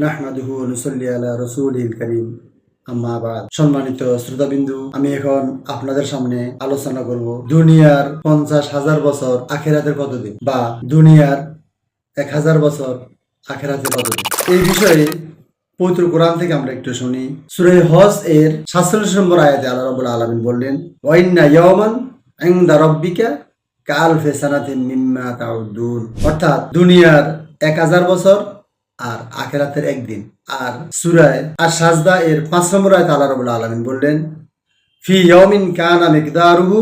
নাহমাদুহু ওয়া নুসাল্লি আলা রাসূলিল কারীম আম্মা বাদ। সম্মানিত শ্রোতাবিন্দু, আমি এখন আপনাদের সামনে আলোচনা করব দুনিয়ার 50,000 বছর আখিরাতের কতদিন, বা দুনিয়ার 1000 বছর আখিরাতের কতদিন। এই বিষয়ে পবিত্র কোরআন থেকে আমরা একটু শুনি। সূরা হজ এর 47 নম্বর আয়াতে আল্লাহ রাব্বুল আলামিন বললেন, ওয়া ইন্না ইয়াওমান ইনদা রাব্বিকা কাআলফি সানাতিন মিম্মা তাউদ্দুন। অর্থাৎ দুনিয়ার 1000 বছর আর আখিরাতের একদিন। আর সূরা আশ-সাজদা এর 5 নম্বর আয়াতে আল্লাহ রাব্বুল আলামিন বললেন, ফি ইয়াউমিন কানা মিকদারুহু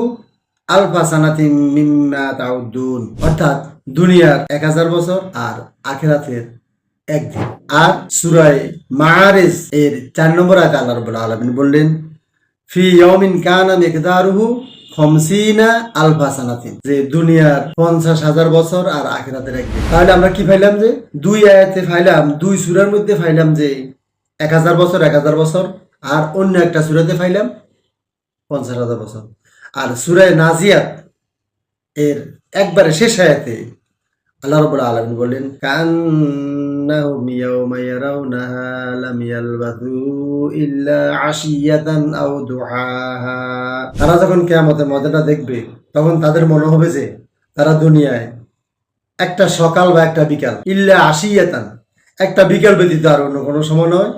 আলফা সানাতিন মিম্মা তাউদ্দুন। অর্থাৎ দুনিয়ার 1000 বছর আর আখিরাতের একদিন। আর সূরা মাআরিজ এর 4 নম্বর আয়াতে আল্লাহ রাব্বুল আলামিন বললেন, ফি ইয়াউমিন কানা মিকদারুহু 50 আলফা সানাতিন, যে দুনিয়ার 50,000 বছর আর আখিরাতের একদিন। তাহলে আমরা কি পাইলাম, যে দুই আয়াতে পাইলাম, দুই সূরার মধ্যে পাইলাম যে 1000 বছর 1000 বছর, আর অন্য একটা সূরাতে পাইলাম 50,000 বছর। আর সূরা নাজিয়াত এর একবারে শেষ আয়াতে আল্লাহ রাব্বুল আলামিন বলেন, কান্নাহুম ইয়াওমা ইয়ারাউনাহা লাম ইয়ালবাথু ইল্লা আশিয়াতান আও দুহাহা। তারা যখন কিয়ামতের ময়দানটা দেখবে, তখন তাদের মনে হবে যে তারা দুনিয়ায় একটা সকাল বা একটা বিকাল, ইল্লা আশিয়াতান, একটা বিকাল ব্যতীত আর অন্য কোনো সময় নয়,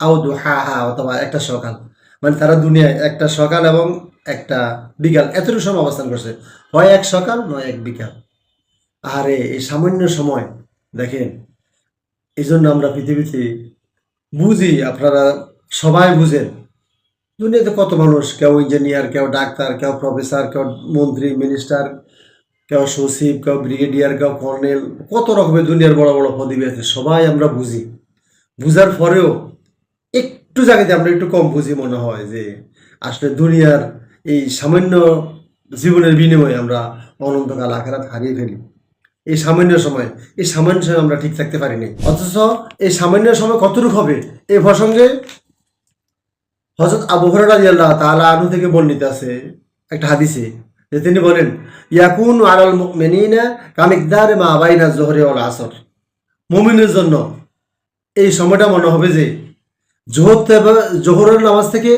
আও দুহাহা, অথবা একটা সকাল, মানে তারা দুনিয়ায় একটা সকাল এবং একটা বিকাল এতটুকু সময় অবস্থান করছে, হয় এক সকাল নয় এক বিকাল। আরে এই সামান্য সময় দেখেন, এই জন্য আমরা পৃথিবীতে বুঝি, আপনারা সবাই বুঝেন, দুনিয়াতে কত মানুষ, কেউ ইঞ্জিনিয়ার, কেউ ডাক্তার, কেউ প্রফেসর, কেউ মন্ত্রী মিনিস্টার, কেউ সচিব, কেউ ব্রিগেডিয়ার, কেউ কর্নেল, কত রকমের দুনিয়ার বড় বড় পদবী আছে। সবাই আমরা বুঝি, বুঝার পরেও একটু জায়গাতে আমরা একটু কম বুঝি, মনে হয় যে আসলে দুনিয়ার এই সামান্য জীবনের বিনিময়ে আমরা অনন্তকাল আখিরাত হারিয়ে ফেলি। এই সামান্য সময় আমরা ঠিক থাকতে পারিনি। অথচ এই সামান্য সময় কতটুকু হবে, এই প্রসঙ্গে হযরত আবু হুরায়রা রাদিয়াল্লাহু তাআলা আনহু থেকে বর্ণিত আছে একটা হাদিসে, যে তিনি বলেন, ইয়াকুনু আলাল মুমিনিনা কামিকদার মা বাইনা যুহরি ওয়াল আসর। মুমিনের জন্য এই সময়টা মনে হবে যে জোহরের নামাজ থেকে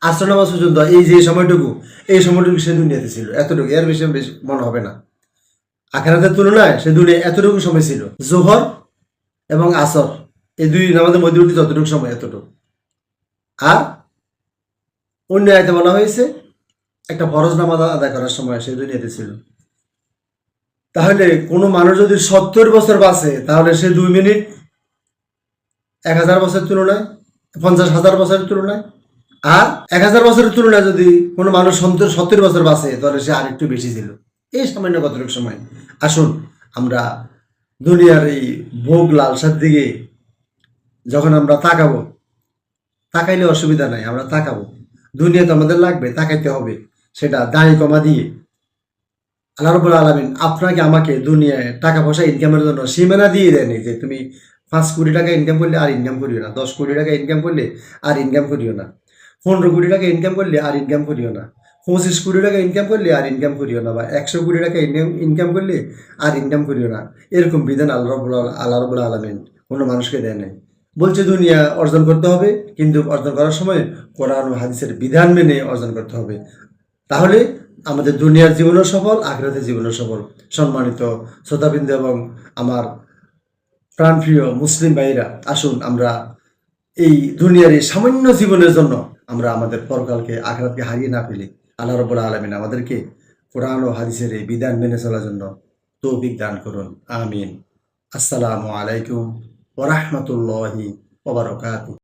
আসর নামাজ পর্যন্ত এই যে সময়টুকু, এই সময়টুকু সে দুনিয়াতে ছিল, এতটুকু, এর বেশি মনে হবে না। আখিরাতের তুলনায় সে দুনিয়া এতটুকু সময় ছিল। জোহর এবং আসর এই দুই নামাজের মধ্যবর্তী যতটুকু সময়, এতটুকু। আর অন্য আয়াতে বলা হয়েছে একটা ফরজ নামাজ আদায় করার সময় সে দুনিয়াতে ছিল। তাহলে কোনো মানুষ যদি 70 বছর বাঁচে, তাহলে সে 2 মিনিট 1000 বছরের তুলনায়, 50,000 বছরের তুলনায়। আর 1000 বছরের তুলনায় যদি কোনো মানুষ 70 বছর বাঁচে, তাহলে সে আরেকটু বেশি ছিল। এই সামান্য কতটুকু সময়। আসুন আমরা দুনিয়ার এই ভোগ লালসার দিকে যখন আমরা তাকাবো, তাকাইলে অসুবিধা নাই, আমরা তাকাবো, দুনিয়া তো আমাদের লাগবে, তাকাইতে হবে, সেটা দাঁড়ি কমা দিয়ে। আল্লাহ রাব্বুল আলামিন আপনাকে আমাকে দুনিয়ায় টাকা পয়সা ইনকামের জন্য সীমানা দিয়ে দেয়নি, যে তুমি 5 কোটি টাকা ইনকাম করলে আর ইনকাম করিও না, 10 কোটি টাকা ইনকাম করলে আর ইনকাম করিও না, 15 কোটি টাকা ইনকাম করলে আর ইনকাম করিও না, 25 কোটি টাকা ইনকাম করলে আর ইনকাম করিও না, বা 100 কোটি টাকা ইনকাম করলে আর ইনকাম করিও না। এরকম বিধান আল্লাহ রাব্বুল আলামিন কোনো মানুষকে দেয় নাই। বলছে দুনিয়া অর্জন করতে হবে, কিন্তু অর্জন করার সময় কোরআন ও হাদিসের বিধান মেনে অর্জন করতে হবে। তাহলে আমাদের দুনিয়ার জীবনও সফল, আখিরাতের জীবনও সফল। সম্মানিত শ্রোতাবৃন্দ এবং আমার প্রাণপ্রিয় মুসলিম ভাইরা, আসুন আমরা এই দুনিয়ার এই সামান্য জীবনের জন্য আমরা আমাদের পরকালকে, আখিরাতকে হারিয়ে না ফেলি। আল্লাহ রাব্বুল আলামিন আমাদেরকে কোরআন ও হাদিসের এই বিধান মেনে চলার জন্য তৌফিক দান করুন। আমিন। আসসালামু আলাইকুম ওয়া রাহমাতুল্লাহি ওয়া বারাকাতুহু।